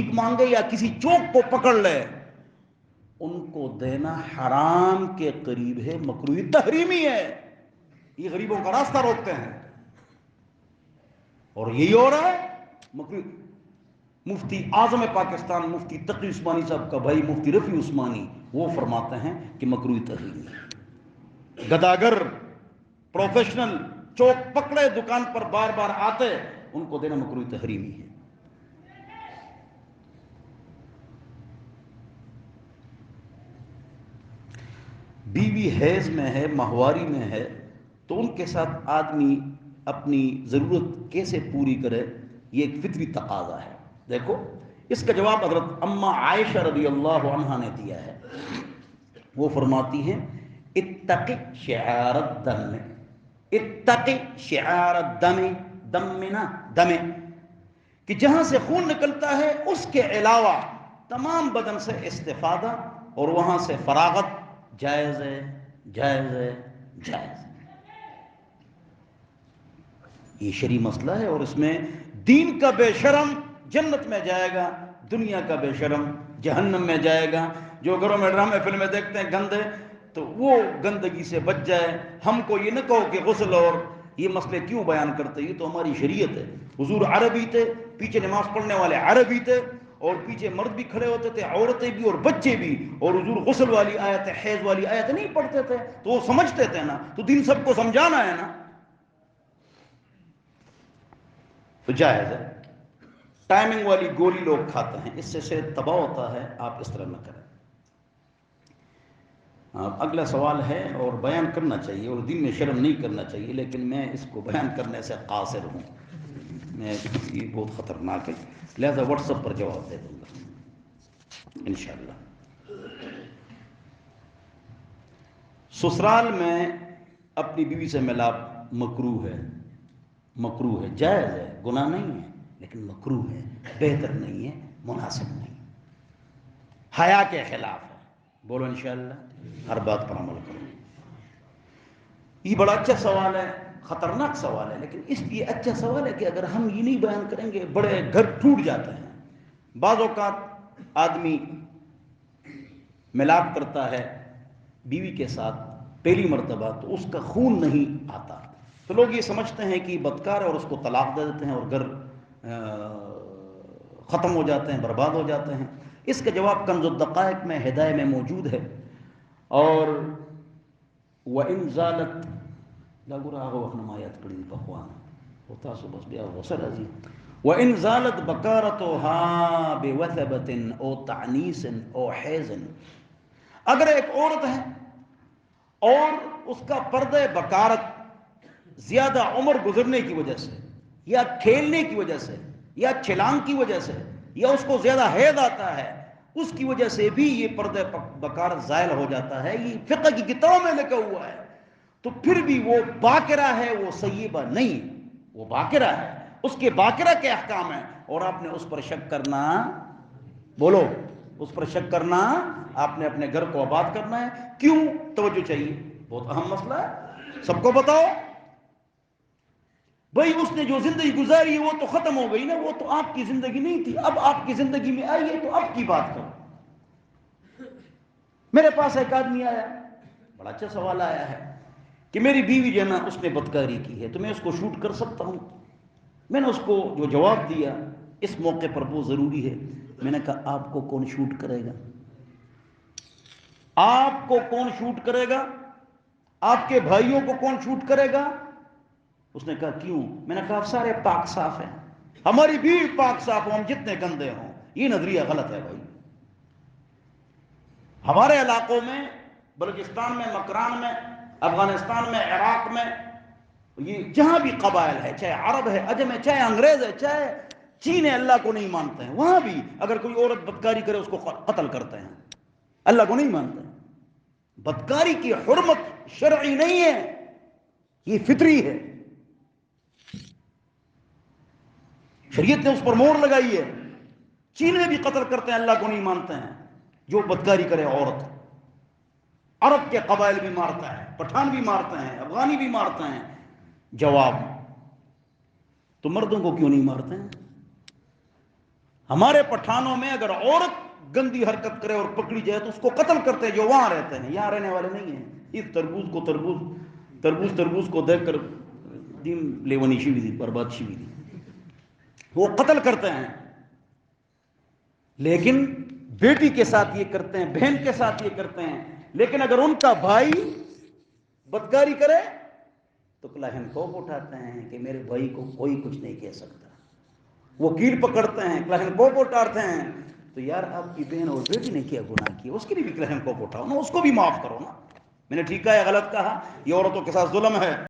بھیک مانگے یا کسی چوک کو پکڑ لے، ان کو دینا حرام کے قریب ہے، مکروہ تحریمی ہے. یہ غریبوں کا راستہ روکتے ہیں اور یہی ہو رہا ہے. مکروہ. مفتی اعظم پاکستان مفتی تقی عثمانی صاحب کا بھائی مفتی رفیع عثمانی وہ فرماتے ہیں کہ مکروہ تحریمی ہے. گداگر پروفیشنل چوک پکڑے دکان پر بار بار آتے، ان کو دینا مکروہ تحریمی ہے. بیوی حیض میں ہے، ماہواری میں ہے، تو ان کے ساتھ آدمی اپنی ضرورت کیسے پوری کرے؟ یہ ایک فطری تقاضا ہے. دیکھو اس کا جواب حضرت اما عائشہ رضی اللہ عنہا نے دیا ہے. وہ فرماتی ہیں اتقی شعار الدم، اتقی شعار الدم، دم میں نا دم، کہ جہاں سے خون نکلتا ہے اس کے علاوہ تمام بدن سے استفادہ اور وہاں سے فراغت جائز ہے، جائز ہے، جائز ہے. یہ شرعی مسئلہ ہے اور اس میں دین کا بے شرم جنت میں جائے گا، دنیا کا بے شرم جہنم میں جائے گا. جو گھروں میں ڈرامے فلمیں دیکھتے ہیں گندے، تو وہ گندگی سے بچ جائے. ہم کو یہ نہ کہو کہ غسل اور یہ مسئلے کیوں بیان کرتے، یہ تو ہماری شریعت ہے. حضور عربی تھے، پیچھے نماز پڑھنے والے عربی تھے، اور پیچھے مرد بھی کھڑے ہوتے تھے، عورتیں بھی اور بچے بھی، اور حضور غسل والی آیت حیض والی آیت نہیں پڑھتے تھے، تو وہ سمجھتے تھے نا. تو دین سب کو سمجھانا ہے نا، تو جائز ہے. ٹائمنگ والی گولی لوگ کھاتے ہیں، اس سے صحت تباہ ہوتا ہے. آپ اس طرح نہ کریں. اگلا سوال ہے اور بیان کرنا چاہیے اور دین میں شرم نہیں کرنا چاہیے، لیکن میں اس کو بیان کرنے سے قاصر ہوں. میں یہ بہت خطرناک ہے، لہذا واٹس ایپ پر جواب دے دوں گا انشاءاللہ. سسرال میں اپنی بیوی سے ملاپ مکروہ ہے، مکروہ ہے، جائز ہے، گناہ نہیں ہے، لیکن مکروہ ہے، بہتر نہیں ہے، مناسب نہیں، حیا کے خلاف ہے. بولو انشاءاللہ. ہر بات پر عمل کرو. یہ بڑا اچھا سوال ہے، خطرناک سوال ہے، لیکن اس لیے اچھا سوال ہے کہ اگر ہم یہ نہیں بیان کریں گے بڑے گھر ٹوٹ جاتے ہیں. بعض اوقات آدمی ملاپ کرتا ہے بیوی کے ساتھ پہلی مرتبہ، تو اس کا خون نہیں آتا، تو لوگ یہ سمجھتے ہیں کہ بدکار ہے اور اس کو طلاق دے دیتے ہیں اور گھر ختم ہو جاتے ہیں، برباد ہو جاتے ہیں. اس کا جواب کنز الدقائق میں ہدایہ میں موجود ہے. اور وَإِن زَالَتْ لاگو رہا ہو اخنمایات کڑی بخوان ہوتا سو بس بیا غسر ازی وَإِن زَالَتْ بَكَارَتُهَا بِوَثَبَةٍ او تعنیس او حیض. اگر ایک عورت ہے اور اس کا پردہ بکارت زیادہ عمر گزرنے کی وجہ سے یا کھیلنے کی وجہ سے یا چھلانگ کی وجہ سے یا اس کو زیادہ حیض آتا ہے، اس کی وجہ سے بھی یہ پردہ بکارت زائل ہو جاتا ہے، یہ فقہ کی کتابوں میں لکھا ہوا ہے، تو پھر بھی وہ باکرہ ہے، وہ سیبہ نہیں، وہ باکرہ ہے، اس کے باکرہ کے احکام ہیں. اور آپ نے اس پر شک کرنا، بولو اس پر شک کرنا، آپ نے اپنے گھر کو آباد کرنا ہے. کیوں؟ توجہ چاہیے، بہت اہم مسئلہ ہے، سب کو بتاؤ. بھئی اس نے جو زندگی گزاری ہے وہ تو ختم ہو گئی نا، وہ تو آپ کی زندگی نہیں تھی، اب آپ کی زندگی میں آئی ہے تو اب کی بات کرو. میرے پاس ایک آدمی آیا، بڑا اچھا سوال آیا ہے کہ میری بیوی جو ہے نا اس نے بدکاری کی ہے، تو میں اس کو شوٹ کر سکتا ہوں؟ میں نے اس کو جو جواب دیا اس موقع پر وہ ضروری ہے، میں نے کہا آپ کو کون شوٹ کرے گا؟ آپ کو کون شوٹ کرے گا؟ آپ کے بھائیوں کو کون شوٹ کرے گا؟ اس نے کہا کیوں؟ میں نے کہا آپ سارے پاک صاف ہیں، ہماری بیوی پاک صاف ہوں، ہم جتنے گندے ہوں. یہ نظریہ غلط ہے بھائی. ہمارے علاقوں میں، بلوچستان میں، مکران میں، افغانستان میں، عراق میں، یہ جہاں بھی قبائل ہے، چاہے عرب ہے، عجم ہے، چاہے انگریز ہے، چاہے چین ہے، اللہ کو نہیں مانتے ہیں، وہاں بھی اگر کوئی عورت بدکاری کرے اس کو قتل کرتے ہیں، اللہ کو نہیں مانتے ہیں. بدکاری کی حرمت شرعی نہیں ہے، یہ فطری ہے، شریعت نے اس پر مہر لگائی ہے. چین میں بھی قتل کرتے ہیں، اللہ کو نہیں مانتے ہیں جو بدکاری کرے عورت. عرب کے قبائل بھی مارتا ہے، پٹھان بھی مارتے ہیں، افغانی بھی مارتے ہیں. جواب، تو مردوں کو کیوں نہیں مارتے ہیں؟ ہمارے پٹھانوں میں اگر عورت گندی حرکت کرے اور پکڑی جائے تو اس کو قتل کرتے ہیں جو وہاں رہتے ہیں، یہاں رہنے والے نہیں ہیں. اس تربوز کو دیکھ کر دین لیونی شیوی دی برباد شیوی دی، وہ قتل کرتے ہیں. لیکن بیٹی کے ساتھ یہ کرتے ہیں، بہن کے ساتھ یہ کرتے ہیں. لیکن اگر ان کا بھائی بدکاری کرے تو کلاہن کوپ اٹھاتے ہیں کہ میرے بھائی کو کوئی کچھ نہیں کہہ سکتا. وکیل پکڑتے ہیں، کلاہن کوپ اٹھاتے ہیں. تو یار آپ کی بہن اور بیٹی نے کیا گناہ کیا، اس کے لیے بھی کلاہن کوپ اٹھاؤ نا، اس کو بھی معاف کرو نا. میں نے ٹھیک ہے یا غلط کہا؟ یہ عورتوں کے ساتھ ظلم ہے.